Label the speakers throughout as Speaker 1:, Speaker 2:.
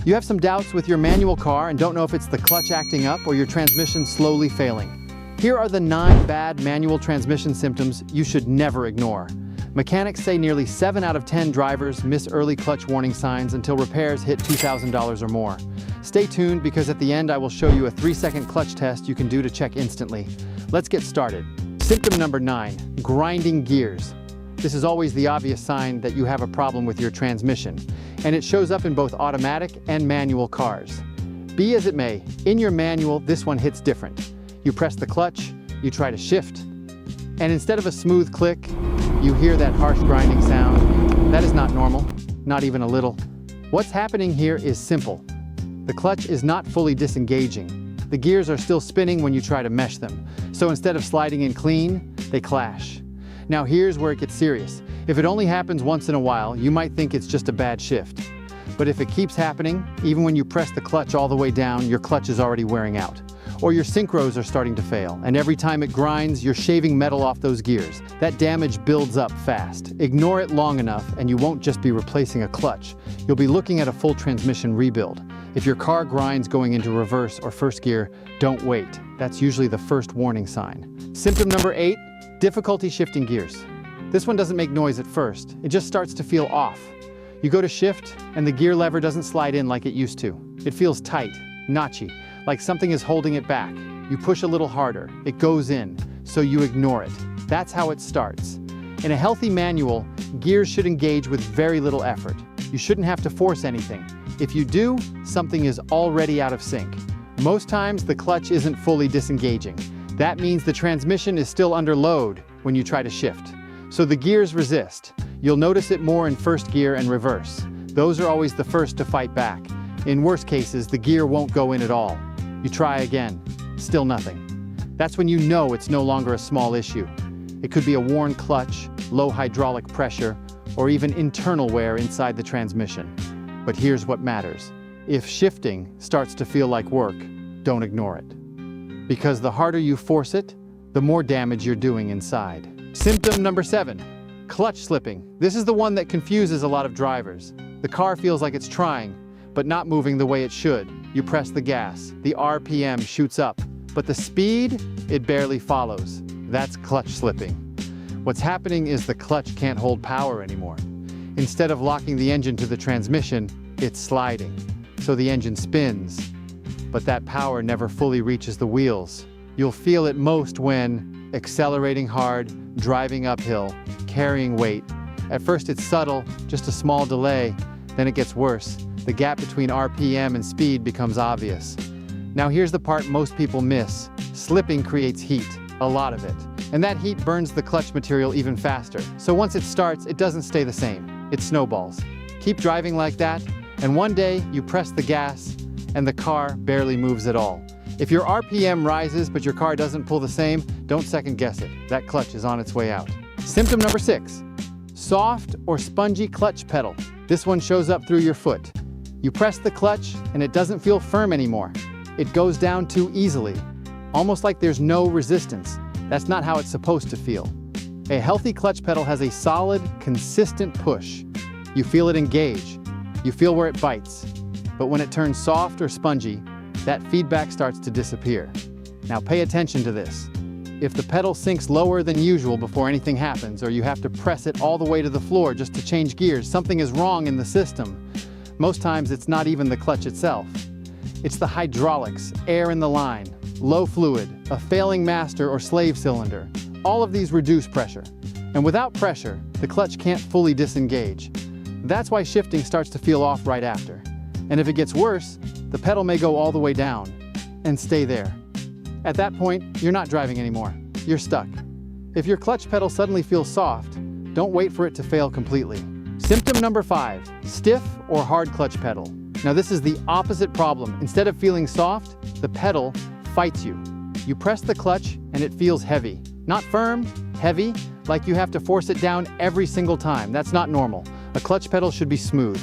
Speaker 1: You have some doubts with your manual car and don't know if it's the clutch acting up or your transmission slowly failing. Here are the 9 bad manual transmission symptoms you should never ignore. Mechanics say nearly 7 out of 10 drivers miss early clutch warning signs until repairs hit $2,000 or more. Stay tuned because at the end I will show you a 3-second clutch test you can do to check instantly. Let's get started. Symptom number 9, grinding gears. This is always the obvious sign that you have a problem with your transmission, and it shows up in both automatic and manual cars. Be as it may, in your manual, this one hits different. You press the clutch, you try to shift, and instead of a smooth click, you hear that harsh grinding sound. That is not normal, not even a little. What's happening here is simple. The clutch is not fully disengaging. The gears are still spinning when you try to mesh them, so instead of sliding in clean, they clash. Now here's where it gets serious. If it only happens once in a while, you might think it's just a bad shift. But if it keeps happening, even when you press the clutch all the way down, your clutch is already wearing out. Or your synchros are starting to fail, and every time it grinds, you're shaving metal off those gears. That damage builds up fast. Ignore it long enough, and you won't just be replacing a clutch. You'll be looking at a full transmission rebuild. If your car grinds going into reverse or first gear, don't wait. That's usually the first warning sign. Symptom number 8, difficulty shifting gears. This one doesn't make noise at first. It just starts to feel off. You go to shift, and the gear lever doesn't slide in like it used to. It feels tight, notchy, like something is holding it back. You push a little harder, it goes in, so you ignore it. That's how it starts. In a healthy manual, gears should engage with very little effort. You shouldn't have to force anything. If you do, something is already out of sync. Most times, the clutch isn't fully disengaging. That means the transmission is still under load when you try to shift. So the gears resist. You'll notice it more in first gear and reverse. Those are always the first to fight back. In worst cases, the gear won't go in at all. You try again, still nothing. That's when you know it's no longer a small issue. It could be a worn clutch, low hydraulic pressure, or even internal wear inside the transmission. But here's what matters. If shifting starts to feel like work, don't ignore it. Because the harder you force it, the more damage you're doing inside. Symptom number 7, clutch slipping. This is the one that confuses a lot of drivers. The car feels like it's trying, but not moving the way it should. You press the gas, the RPM shoots up, but the speed, it barely follows. That's clutch slipping. What's happening is the clutch can't hold power anymore. Instead of locking the engine to the transmission, it's sliding. So the engine spins, but that power never fully reaches the wheels. You'll feel it most when accelerating hard, driving uphill, carrying weight. At first it's subtle, just a small delay, then it gets worse. The gap between RPM and speed becomes obvious. Now here's the part most people miss. Slipping creates heat, a lot of it. And that heat burns the clutch material even faster. So once it starts, it doesn't stay the same. It snowballs. Keep driving like that, and one day you press the gas, and the car barely moves at all. If your RPM rises but your car doesn't pull the same, don't second guess it. That clutch is on its way out. Symptom number 6, soft or spongy clutch pedal. This one shows up through your foot. You press the clutch and it doesn't feel firm anymore. It goes down too easily, almost like there's no resistance. That's not how it's supposed to feel. A healthy clutch pedal has a solid, consistent push. You feel it engage. You feel where it bites. But when it turns soft or spongy, that feedback starts to disappear. Now pay attention to this. If the pedal sinks lower than usual before anything happens, or you have to press it all the way to the floor just to change gears, something is wrong in the system. Most times it's not even the clutch itself. It's the hydraulics, air in the line, low fluid, a failing master or slave cylinder. All of these reduce pressure. And without pressure, the clutch can't fully disengage. That's why shifting starts to feel off right after. And if it gets worse, the pedal may go all the way down and stay there. At that point, you're not driving anymore. You're stuck. If your clutch pedal suddenly feels soft, don't wait for it to fail completely. Symptom number 5, stiff or hard clutch pedal. Now this is the opposite problem. Instead of feeling soft, the pedal fights you. You press the clutch and it feels heavy. Not firm, heavy, like you have to force it down every single time. That's not normal. A clutch pedal should be smooth.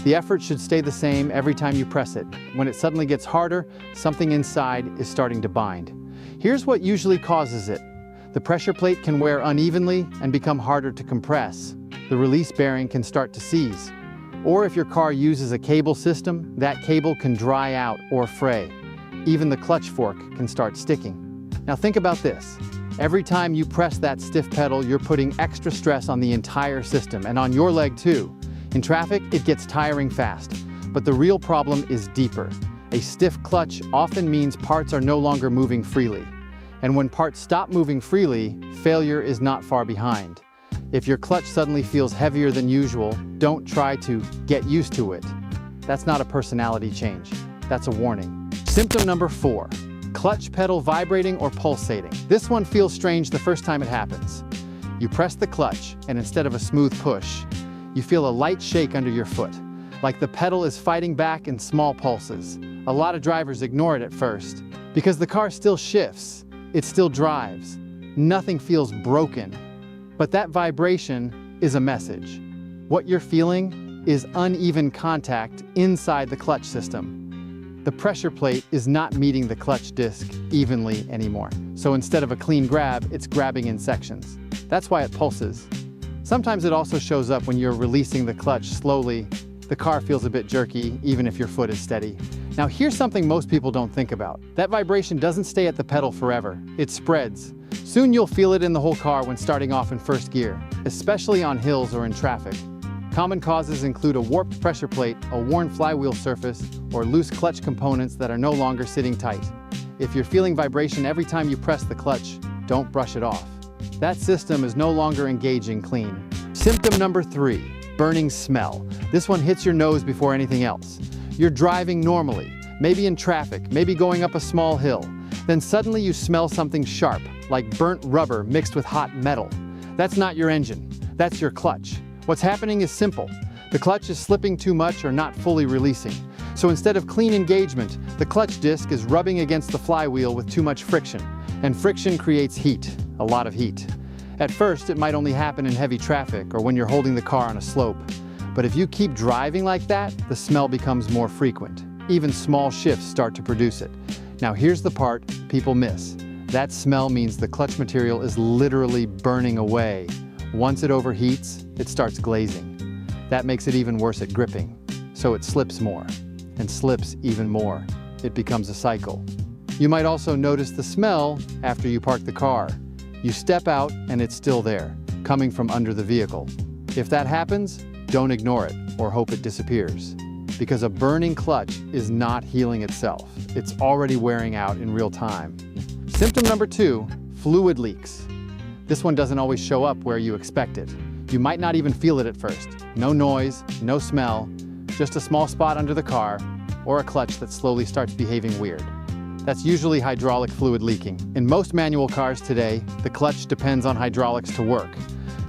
Speaker 1: The effort should stay the same every time you press it. When it suddenly gets harder, something inside is starting to bind. Here's what usually causes it. The pressure plate can wear unevenly and become harder to compress. The release bearing can start to seize. Or if your car uses a cable system, that cable can dry out or fray. Even the clutch fork can start sticking. Now think about this. Every time you press that stiff pedal, you're putting extra stress on the entire system and on your leg too. In traffic, it gets tiring fast. But the real problem is deeper. A stiff clutch often means parts are no longer moving freely. And when parts stop moving freely, failure is not far behind. If your clutch suddenly feels heavier than usual, don't try to get used to it. That's not a personality change. That's a warning. Symptom number 4, clutch pedal vibrating or pulsating. This one feels strange the first time it happens. You press the clutch, and instead of a smooth push, you feel a light shake under your foot, like the pedal is fighting back in small pulses. A lot of drivers ignore it at first, because the car still shifts, it still drives. Nothing feels broken. But that vibration is a message. What you're feeling is uneven contact inside the clutch system. The pressure plate is not meeting the clutch disc evenly anymore. So instead of a clean grab, it's grabbing in sections. That's why it pulses. Sometimes it also shows up when you're releasing the clutch slowly. The car feels a bit jerky, even if your foot is steady. Now here's something most people don't think about. That vibration doesn't stay at the pedal forever. It spreads. Soon you'll feel it in the whole car when starting off in first gear, especially on hills or in traffic. Common causes include a warped pressure plate, a worn flywheel surface, or loose clutch components that are no longer sitting tight. If you're feeling vibration every time you press the clutch, don't brush it off. That system is no longer engaging clean. Symptom number 3, burning smell. This one hits your nose before anything else. You're driving normally, maybe in traffic, maybe going up a small hill. Then suddenly you smell something sharp, like burnt rubber mixed with hot metal. That's not your engine, that's your clutch. What's happening is simple. The clutch is slipping too much or not fully releasing. So instead of clean engagement, the clutch disc is rubbing against the flywheel with too much friction. And friction creates heat, a lot of heat. At first, it might only happen in heavy traffic or when you're holding the car on a slope. But if you keep driving like that, the smell becomes more frequent. Even small shifts start to produce it. Now here's the part people miss. That smell means the clutch material is literally burning away. Once it overheats, it starts glazing. That makes it even worse at gripping. So it slips more, and slips even more. It becomes a cycle. You might also notice the smell after you park the car. You step out and it's still there, coming from under the vehicle. If that happens, don't ignore it or hope it disappears. Because a burning clutch is not healing itself. It's already wearing out in real time. Symptom number 2, fluid leaks. This one doesn't always show up where you expect it. You might not even feel it at first. No noise, no smell, just a small spot under the car, or a clutch that slowly starts behaving weird. That's usually hydraulic fluid leaking. In most manual cars today, the clutch depends on hydraulics to work.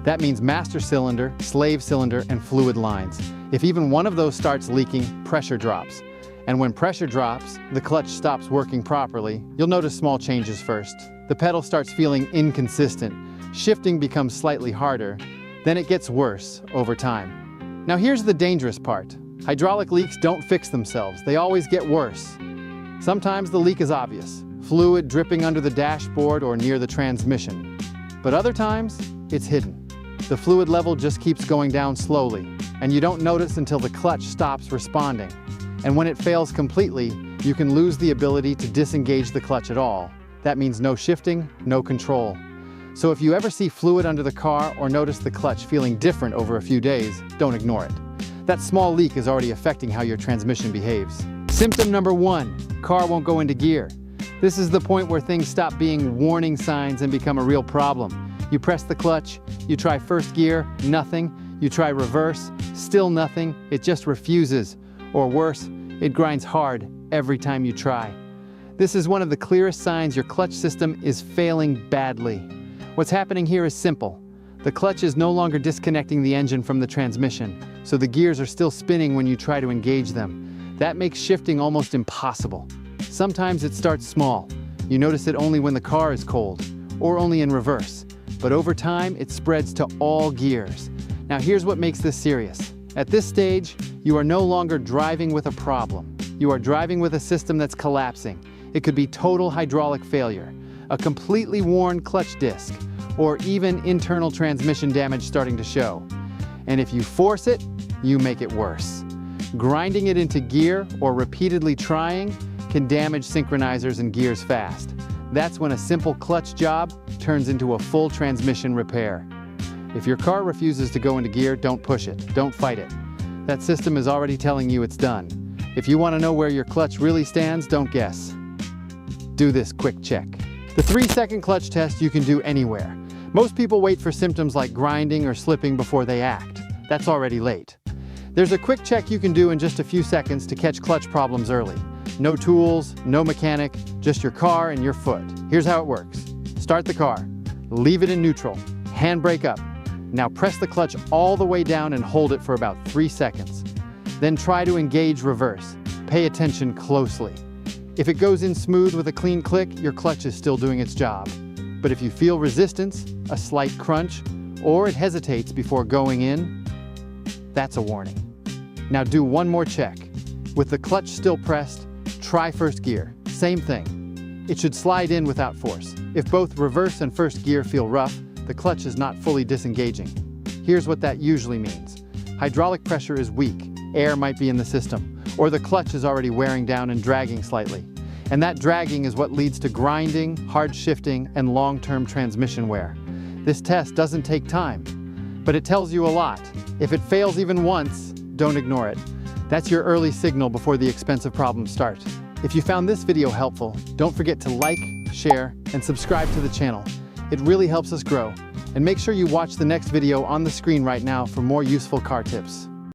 Speaker 1: That means master cylinder, slave cylinder, and fluid lines. If even one of those starts leaking, pressure drops. And when pressure drops, the clutch stops working properly. You'll notice small changes first. The pedal starts feeling inconsistent. Shifting becomes slightly harder. Then it gets worse over time. Now here's the dangerous part. Hydraulic leaks don't fix themselves. They always get worse. Sometimes the leak is obvious. Fluid dripping under the dashboard or near the transmission. But other times, it's hidden. The fluid level just keeps going down slowly, and you don't notice until the clutch stops responding. And when it fails completely, you can lose the ability to disengage the clutch at all. That means no shifting, no control. So if you ever see fluid under the car or notice the clutch feeling different over a few days, don't ignore it. That small leak is already affecting how your transmission behaves. Symptom number 1, car won't go into gear. This is the point where things stop being warning signs and become a real problem. You press the clutch, you try first gear, nothing. You try reverse, still nothing. It just refuses. Or worse, it grinds hard every time you try. This is one of the clearest signs your clutch system is failing badly. What's happening here is simple. The clutch is no longer disconnecting the engine from the transmission, so the gears are still spinning when you try to engage them. That makes shifting almost impossible. Sometimes it starts small. You notice it only when the car is cold, or only in reverse. But over time, it spreads to all gears. Now here's what makes this serious. At this stage, you are no longer driving with a problem. You are driving with a system that's collapsing. It could be total hydraulic failure, a completely worn clutch disc, or even internal transmission damage starting to show. And if you force it, you make it worse. Grinding it into gear or repeatedly trying can damage synchronizers and gears fast. That's when a simple clutch job turns into a full transmission repair. If your car refuses to go into gear, don't push it, don't fight it. That system is already telling you it's done. If you want to know where your clutch really stands, don't guess. Do this quick check. The 3-second clutch test you can do anywhere. Most people wait for symptoms like grinding or slipping before they act. That's already late. There's a quick check you can do in just a few seconds to catch clutch problems early. No tools, no mechanic, just your car and your foot. Here's how it works. Start the car, leave it in neutral, handbrake up. Now press the clutch all the way down and hold it for about 3 seconds. Then try to engage reverse. Pay attention closely. If it goes in smooth with a clean click, your clutch is still doing its job. But if you feel resistance, a slight crunch, or it hesitates before going in, that's a warning. Now do one more check. With the clutch still pressed, try first gear. Same thing. It should slide in without force. If both reverse and first gear feel rough, the clutch is not fully disengaging. Here's what that usually means. Hydraulic pressure is weak, air might be in the system, or the clutch is already wearing down and dragging slightly. And that dragging is what leads to grinding, hard shifting, and long-term transmission wear. This test doesn't take time, but it tells you a lot. If it fails even once, don't ignore it. That's your early signal before the expensive problems start. If you found this video helpful, don't forget to like, share, and subscribe to the channel. It really helps us grow. And make sure you watch the next video on the screen right now for more useful car tips.